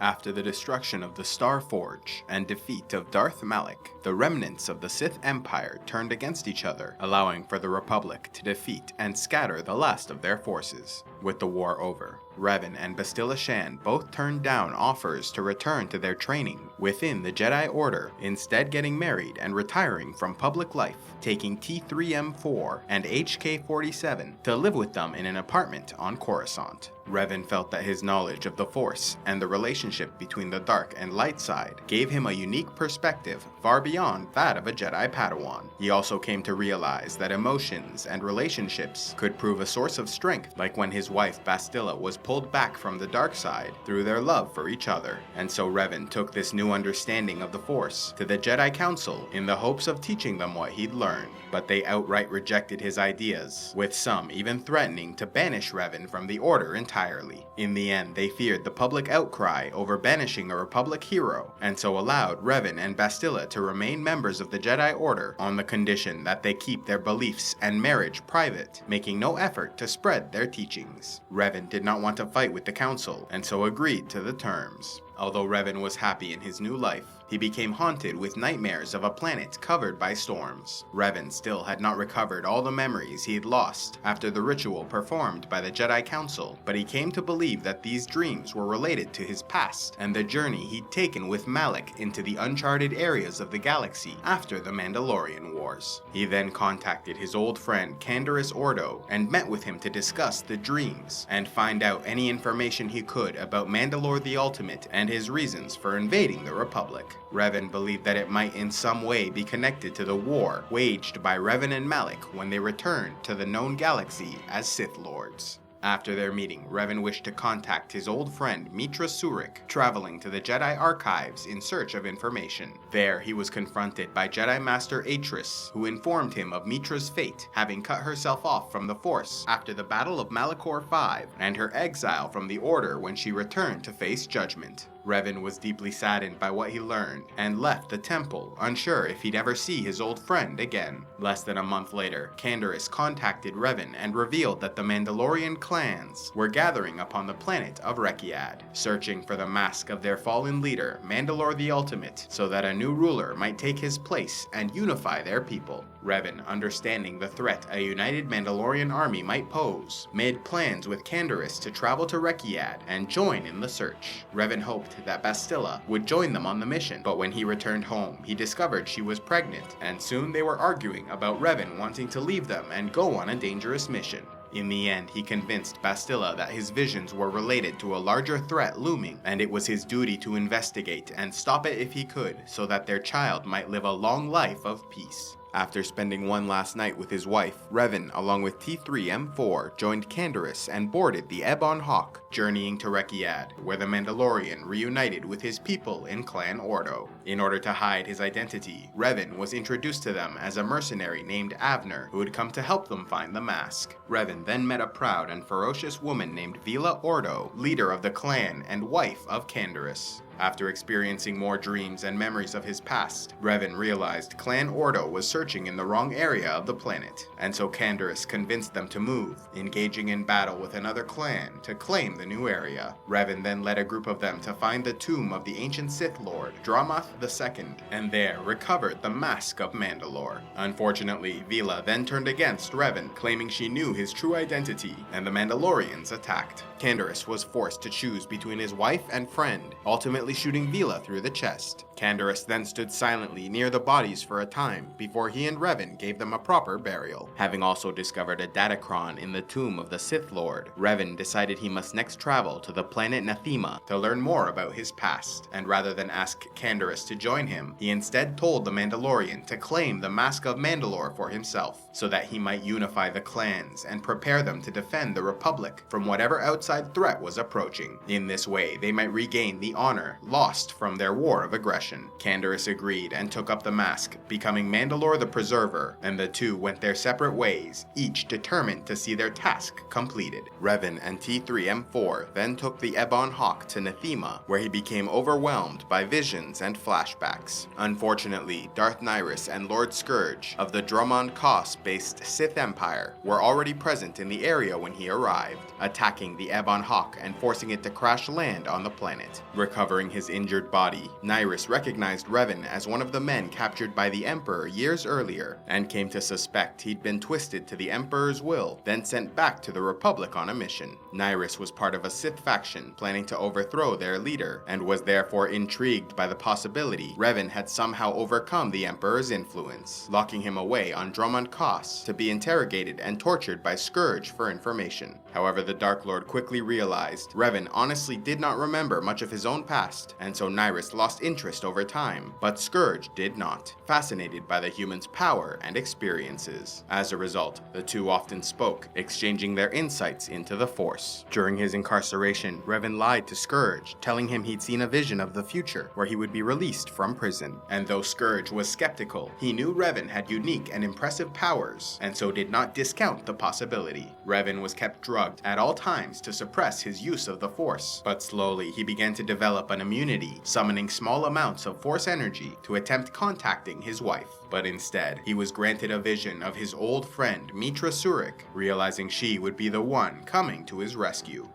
After the destruction of the Star Forge and defeat of Darth Malak, the remnants of the Sith Empire turned against each other, allowing for the Republic to defeat and scatter the last of their forces. With the war over, Revan and BASTILA SHAN both turned down offers to return to their training within the Jedi Order, instead getting married and retiring from public life, taking T3M4 and HK47 to live with them in an apartment on Coruscant. Revan felt that his knowledge of the Force and the relationship between the dark and light side gave him a unique perspective far beyond that of a Jedi Padawan. He also came to realize that emotions and relationships could prove a source of strength, like when his wife BASTILA was pulled back from the dark side through their love for each other. And so Revan took this new understanding of the Force to the Jedi Council in the hopes of teaching them what he'd learned. But they outright rejected his ideas, with some even threatening to banish Revan from the Order entirely. In the end, they feared the public outcry over banishing a Republic hero, and so allowed Revan and BASTILA to remain members of the Jedi Order on the condition that they keep their beliefs and marriage private, making no effort to spread their teachings. Revan did not want to fight with the Council, and so agreed to the terms. Although Revan was happy in his new life, he became haunted with nightmares of a planet covered by storms. Revan still had not recovered all the memories he had lost after the ritual performed by the Jedi Council, but he came to believe that these dreams were related to his past and the journey he'd taken with Malak into the uncharted areas of the galaxy after the Mandalorian Wars. He then contacted his old friend Canderous Ordo and met with him to discuss the dreams and find out any information he could about Mandalore the Ultimate and his reasons for invading the Republic. Revan believed that it might in some way be connected to the war waged by Revan and Malak when they returned to the known galaxy as Sith Lords. After their meeting, Revan wished to contact his old friend Mitra Surik, traveling to the Jedi Archives in search of information. There, he was confronted by Jedi Master ATRIS, who informed him of Mitra's fate, having cut herself off from the Force after the Battle of Malachor V, and her exile from the Order when she returned to face judgment. Revan was deeply saddened by what he learned, and left the temple, unsure if he'd ever see his old friend again. Less than a month later, Canderous contacted Revan and revealed that the Mandalorian clans were gathering upon the planet of Rekkiad, searching for the mask of their fallen leader, Mandalore the Ultimate, so that a new ruler might take his place and unify their people. Revan, understanding the threat a united Mandalorian army might pose, made plans with Canderous to travel to Rekkiad and join in the search. Revan hoped that BASTILA would join them on the mission, but when he returned home, he discovered she was pregnant, and soon they were arguing about Revan wanting to leave them and go on a dangerous mission. In the end, he convinced BASTILA that his visions were related to a larger threat looming, and it was his duty to investigate and stop it if he could, so that their child might live a long life of peace. After spending one last night with his wife, Revan, along with T3M4, joined Canderous and boarded the Ebon Hawk, journeying to Rekkiad, where the Mandalorian reunited with his people in Clan Ordo. In order to hide his identity, Revan was introduced to them as a mercenary named Avner, who had come to help them find the mask. Revan then met a proud and ferocious woman named Vila Ordo, leader of the clan and wife of Canderous. After experiencing more dreams and memories of his past, Revan realized Clan Ordo was searching in the wrong area of the planet, and so Canderous convinced them to move, engaging in battle with another clan to claim the new area. Revan then led a group of them to find the tomb of the ancient Sith Lord, Dramath II, and there recovered the mask of Mandalore. Unfortunately, Vila then turned against Revan, claiming she knew his true identity, and the Mandalorians attacked. Canderous was forced to choose between his wife and friend, ultimately shooting Vila through the chest. Canderous then stood silently near the bodies for a time before he and Revan gave them a proper burial. Having also discovered a datachron in the tomb of the Sith Lord, Revan decided he must next travel to the planet Nathema to learn more about his past, and rather than ask Canderous to join him, he instead told the Mandalorian to claim the Mask of Mandalore for himself, so that he might unify the clans and prepare them to defend the Republic from whatever outside threat was approaching. In this way, they might regain the honor Empire lost from their war of aggression. Canderous agreed and took up the mask, becoming Mandalore the Preserver, and the two went their separate ways, each determined to see their task completed. Revan and T3M4 then took the Ebon Hawk to Nathema, where he became overwhelmed by visions and flashbacks. Unfortunately, Darth Nyriss and Lord Scourge of the Drummond Koss-based Sith Empire were already present in the area when he arrived, attacking the Ebon Hawk and forcing it to crash land on the planet. Recovering his injured body, Nyriss recognized Revan as one of the men captured by the Emperor years earlier, and came to suspect he'd been twisted to the Emperor's will, then sent back to the Republic on a mission. Nyriss was part of a Sith faction planning to overthrow their leader, and was therefore intrigued by the possibility Revan had somehow overcome the Emperor's influence, locking him away on Drummond Koss to be interrogated and tortured by Scourge for information. However, the Dark Lord quickly realized Revan honestly did not remember much of his own past, and so Nyriss lost interest over time, but Scourge did not, fascinated by the human's power and experiences. As a result, the two often spoke, exchanging their insights into the Force. During his incarceration, Revan lied to Scourge, telling him he'd seen a vision of the future where he would be released from prison. And though Scourge was skeptical, he knew Revan had unique and impressive powers, and so did not discount the possibility. Revan was kept drugged at all times to suppress his use of the Force, but slowly he began to develop an immunity, summoning small amounts of Force energy to attempt contacting his wife. But instead, he was granted a vision of his old friend Mitra Surik, realizing she would be the one coming to his rescue.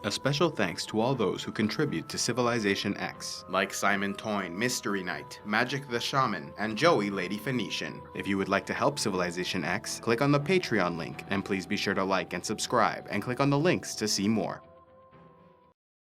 A special thanks to all those who contribute to CivilizationEx, like Simon Toyne, Mystery Knight, Magic the Shaman, and Joey Lady Phoenician. If you would like to help CivilizationEx, click on the Patreon link, and please be sure to like and subscribe, and click on the links to see more.